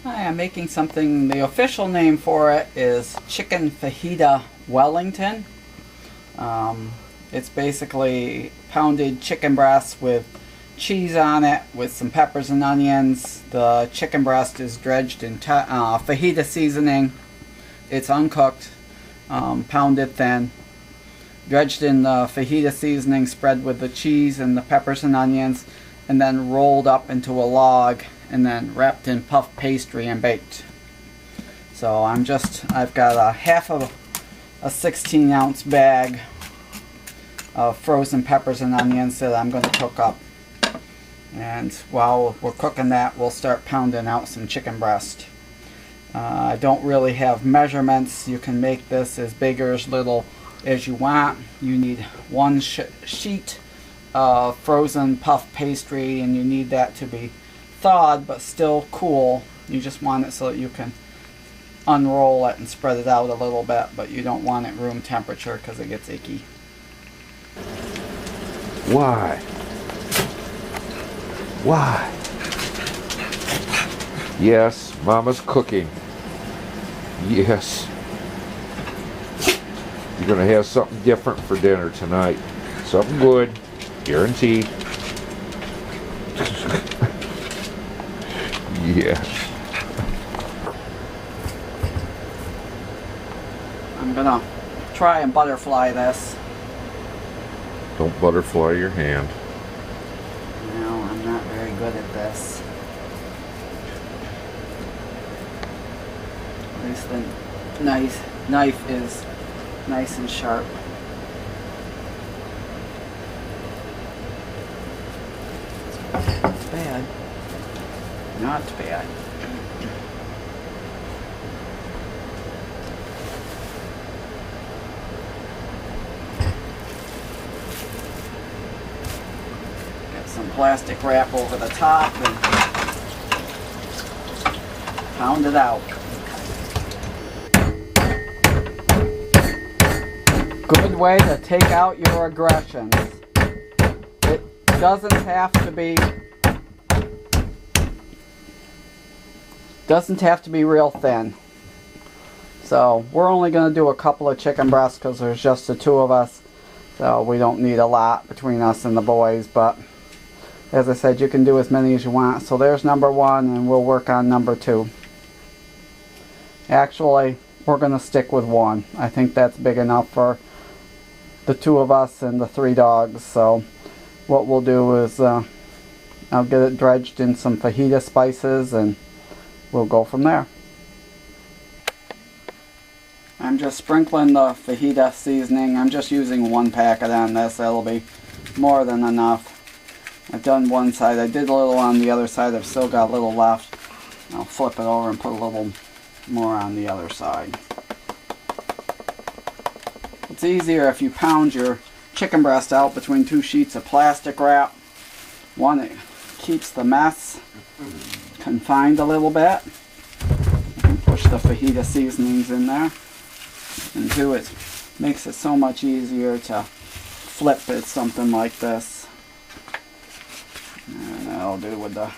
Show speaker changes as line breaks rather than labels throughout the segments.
I am making something, the official name for it is chicken fajita Wellington. It's basically pounded chicken breast with cheese on it with some peppers and onions. The chicken breast is dredged in fajita seasoning. It's uncooked, pounded thin, dredged in the fajita seasoning, spread with the cheese and the peppers and onions, and then rolled up into a log and then wrapped in puff pastry and baked. So I've got a half of a 16-ounce bag of frozen peppers and onions that I'm going to cook up. And while we're cooking that, we'll start pounding out some chicken breast. I don't really have measurements. You can make this as big or as little as you want. You need one sheet of frozen puff pastry, and you need that to be thawed but still cool. You just want it so that you can unroll it and spread it out a little bit, but you don't want it room temperature because it gets icky.
Why? Why? Yes, Mama's cooking. Yes. You're gonna have something different for dinner tonight. Something good, guaranteed. Yes.
I'm gonna try and butterfly this.
Don't butterfly your hand.
No, I'm not very good at this. At least the knife is nice and sharp. Not bad. Not bad. Got some plastic wrap over the top and pound it out. Good way to take out your aggressions. It doesn't have to be real thin. So we're only going to do a couple of chicken breasts because there's just the two of us, so we don't need a lot between us and the boys. But as I said, you can do as many as you want. So there's number one, and we'll work on number two. Actually, we're going to stick with one. I think that's big enough for the two of us and the 3 dogs. So what we'll do is I'll get it dredged in some fajita spices and we'll go from there. I'm just sprinkling the fajita seasoning. I'm just using 1 packet on this. That'll be more than enough. I've done one side. I did a little on the other side. I've still got a little left. I'll flip it over and put a little more on the other side. It's easier if you pound your chicken breast out between 2 sheets of plastic wrap. One, it keeps the mess confined a little bit. You can push the fajita seasonings in there. And 2, it makes it so much easier to flip it, something like this. And that'll do with the...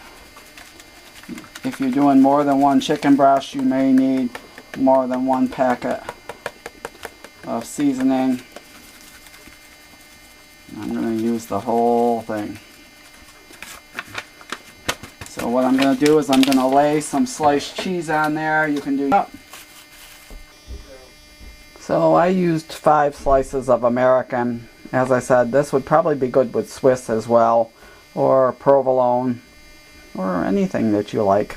If you're doing more than 1 chicken breast, you may need more than 1 packet of seasoning. I'm going to use the whole thing. So what I'm going to do is I'm going to lay some sliced cheese on there. You can do... So I used 5 slices of American. As I said, this would probably be good with Swiss as well, or provolone, or anything that you like.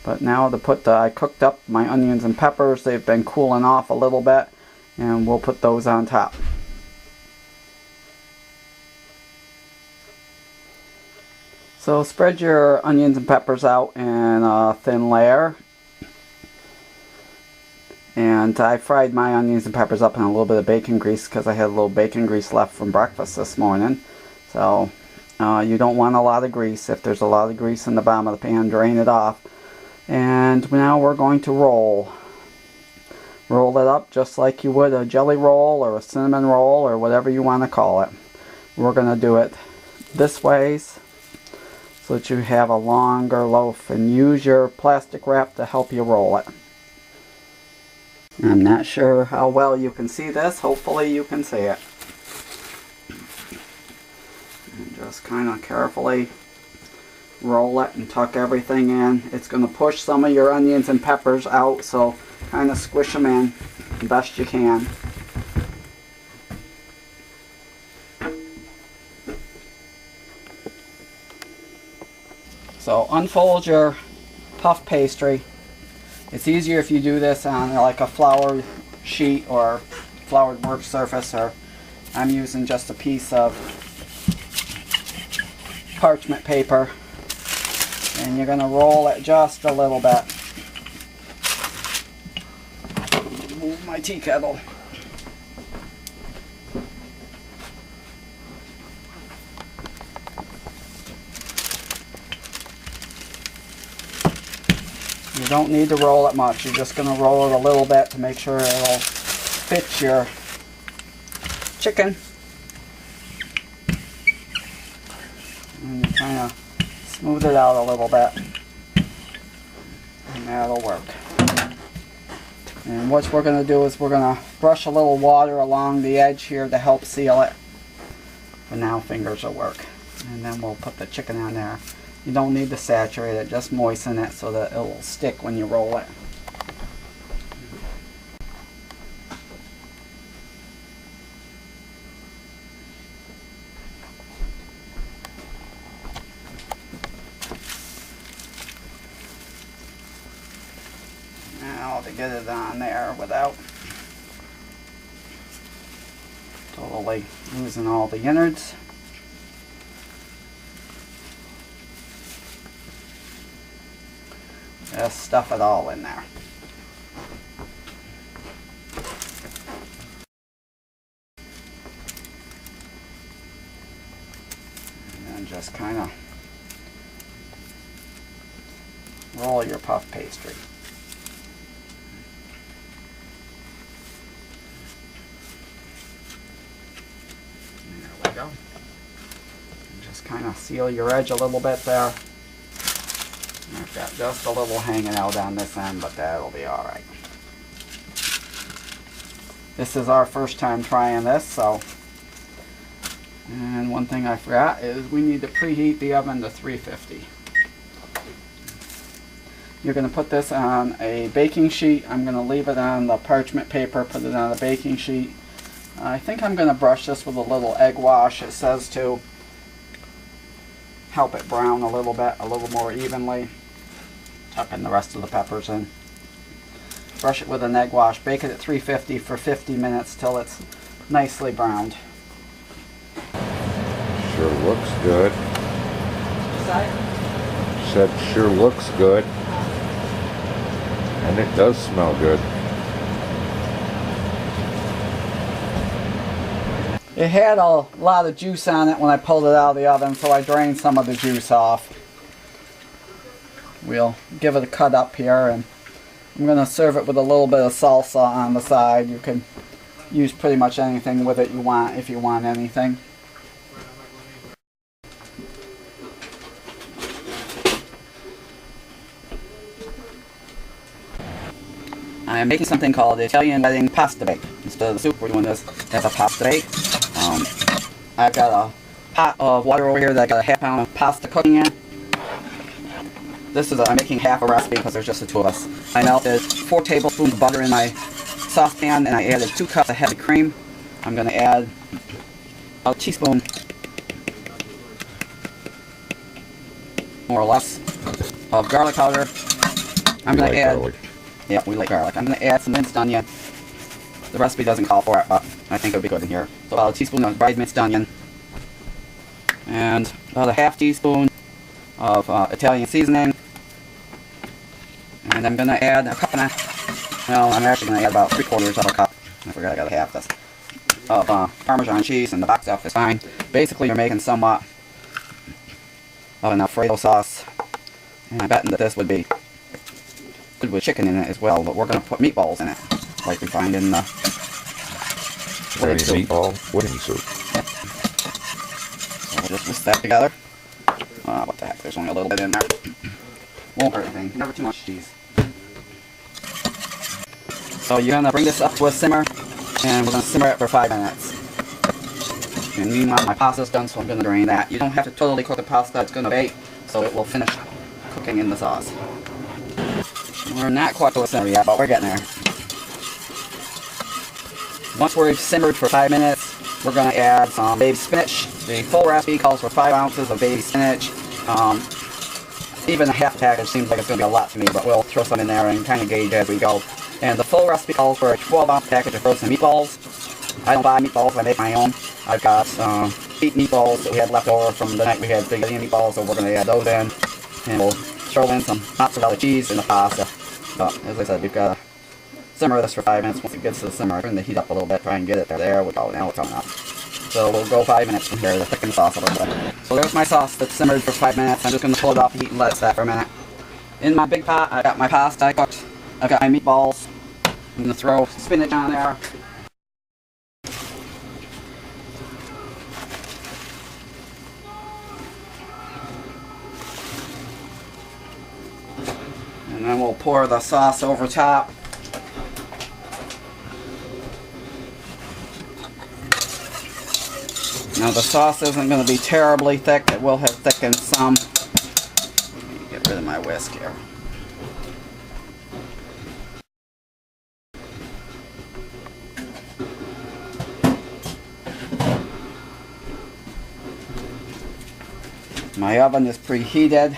But now to put I cooked up my onions and peppers. They've been cooling off a little bit, and we'll put those on top. So spread your onions and peppers out in a thin layer. And I fried my onions and peppers up in a little bit of bacon grease because I had a little bacon grease left from breakfast this morning. So you don't want a lot of grease. If there's a lot of grease in the bottom of the pan, drain it off. And now we're going to roll. Roll it up just like you would a jelly roll or a cinnamon roll or whatever you want to call it. We're going to do it this ways. so that you have a longer loaf, and use your plastic wrap to help you roll it. I'm not sure how well you can see this. Hopefully you can see it. And just kind of carefully roll it and tuck everything in. It's going to push some of your onions and peppers out, so kind of squish them in the best you can. So unfold your puff pastry. It's easier if you do this on like a flour sheet or floured work surface, or I'm using just a piece of parchment paper, and you're going to roll it just a little bit. Move my tea kettle. You don't need to roll it much. You're just going to roll it a little bit to make sure it'll fit your chicken. And you kind of smooth it out a little bit. And that'll work. And what we're going to do is we're going to brush a little water along the edge here to help seal it. But now fingers will work. And then we'll put the chicken on there. You don't need to saturate it, just moisten it so that it will stick when you roll it. Now to get it on there without totally losing all the innards. Just stuff it all in there. And then just kind of roll your puff pastry. There we go. And just kind of seal your edge a little bit there. I've got just a little hanging out on this end, but that'll be alright. This is our first time trying this, so. And one thing I forgot is we need to preheat the oven to 350. You're going to put this on a baking sheet. I'm going to leave it on the parchment paper, put it on a baking sheet. I think I'm going to brush this with a little egg wash. It says to help it brown a little bit, a little more evenly. Tucking the rest of the peppers in. Brush it with an egg wash. Bake it at 350 for 50 minutes till it's nicely browned.
Sure looks good. Said sure looks good. And it does smell good.
It had a lot of juice on it when I pulled it out of the oven, so I drained some of the juice off. We'll give it a cut up here, and I'm going to serve it with a little bit of salsa on the side. You can use pretty much anything with it you want if you want anything. I'm making something called the Italian wedding pasta bake. Instead of the soup, we're doing this as a pasta bake. I've got a pot of water over here that I got a half pound of pasta cooking in. This is I'm making half a recipe because there's just the two of us. I melted 4 tablespoons of butter in my saucepan, and I added 2 cups of heavy cream. I'm going to add a teaspoon, more or less, of garlic powder. I'm going to add garlic. Yeah, we like garlic. I'm going to add some minced onion. The recipe doesn't call for it, but I think it would be good in here. So about a teaspoon of dried minced onion, and about a half teaspoon of Italian seasoning. And I'm going to add a cup and a, well, I'm actually going to add about 3/4 of a cup. I forgot I got a half this. Of Parmesan cheese, and the back stuff is fine. Basically, you're making somewhat of an Alfredo sauce. And I'm betting that this would be good with chicken in it as well, but we're going to put meatballs in it, like we find in the
wedding soup. Wedding soup.
Yep. So we'll just mix that together. What the heck, there's only a little bit in there. Won't hurt anything, never too much cheese. So you're going to bring this up to a simmer, and we're going to simmer it for 5 minutes. And meanwhile, my pasta's done, so I'm going to drain that. You don't have to totally cook the pasta, it's going to bake, so it will finish cooking in the sauce. We're not quite to a simmer yet, but we're getting there. Once we've simmered for 5 minutes, we're going to add some baby spinach. The full recipe calls for 5 ounces of baby spinach. Even a half package seems like it's going to be a lot to me, but we'll throw some in there and kind of gauge as we go. And the full recipe calls for a 12-ounce package of frozen meatballs. I don't buy meatballs, I make my own. I've got 8 meatballs that we had left over from the night we had spaghetti meatballs, so we're going to add those in. And we'll throw in some mozzarella cheese and the pasta. But as I said, we've got to simmer this for 5 minutes. Once it gets to the simmer, turn the heat up a little bit, try and get it there. There we go, now it's coming up. So we'll go 5 minutes from here to thicken the sauce a little bit. So there's my sauce that's simmered for 5 minutes. I'm just going to pull it off the heat and let it set for a minute. In my big pot, I've got my pasta I cooked. I've got my meatballs. I'm going to throw spinach on there. And then we'll pour the sauce over top. Now the sauce isn't going to be terribly thick. It will have thickened some. Let me get rid of my whisk here. My oven is preheated.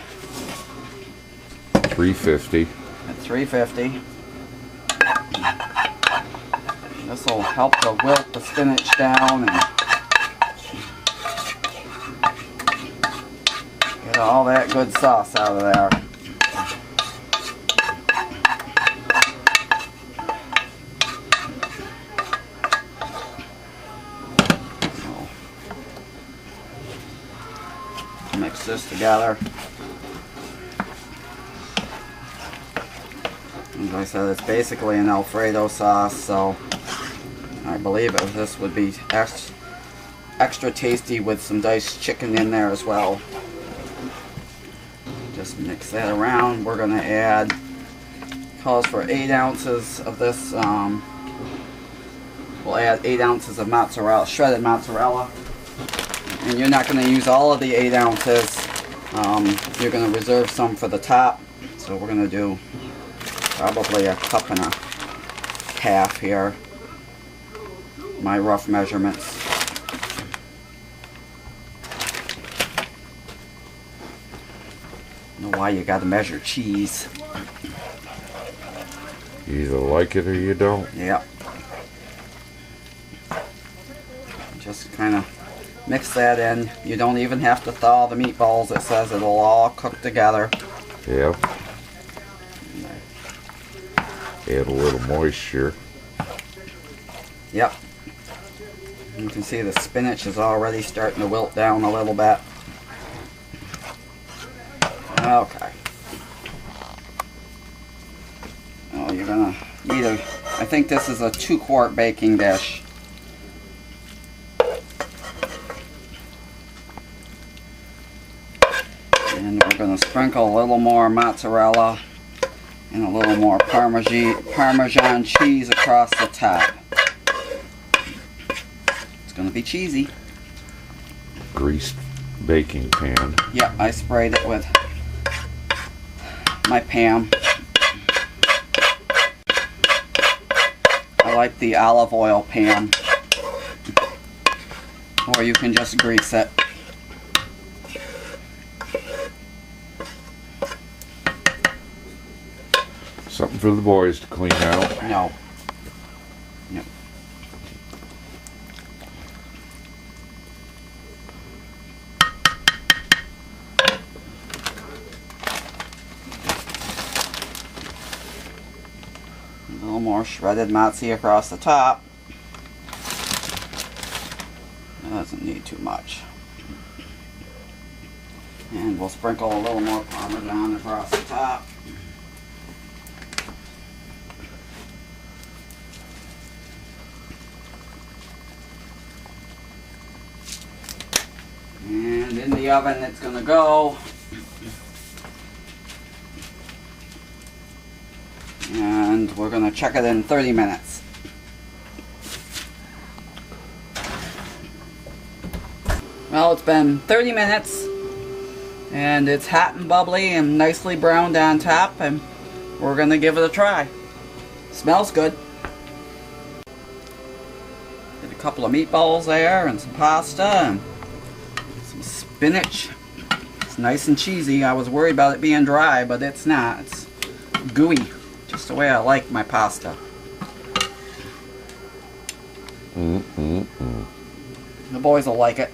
350.
At 350. This will help to wilt the spinach down and get all that good sauce out of there. So, mix this together. As I said, it's basically an Alfredo sauce, so I believe this would be extra tasty with some diced chicken in there as well. Just mix that around. We're going to add, calls for 8 ounces of this. We'll add 8 ounces of mozzarella, shredded mozzarella. And you're not going to use all of the 8 ounces. You're going to reserve some for the top. So we're going to do probably a cup and a half here. My rough measurements. I don't know why you gotta measure cheese.
You either like it or you don't.
Yeah. Just kind of mix that in. You don't even have to thaw the meatballs. It says it'll all cook together.
Yep. Add a little moisture.
Yep. You can see the spinach is already starting to wilt down a little bit. Okay. Oh, you're gonna need a, I think this is a 2-quart baking dish. And we're gonna sprinkle a little more mozzarella and a little more Parmesan cheese across the top. It's going to be cheesy.
Greased baking pan.
Yep, I sprayed it with my pan. I like the olive oil pan. Or you can just grease it.
Something for the boys to clean out.
No. Yep. A little more shredded mozzie across the top. It doesn't need too much. And we'll sprinkle a little more Parmesan across the top. And in the the oven it's going to go. And we're going to check it in 30 minutes. Well, it's been 30 minutes and it's hot and bubbly and nicely browned on top, and we're going to give it a try. Smells good. Did a couple of meatballs there and some pasta and some spinach. It's nice and cheesy. I was worried about it being dry, but it's not. It's gooey, just the way I like my pasta. The boys will like it.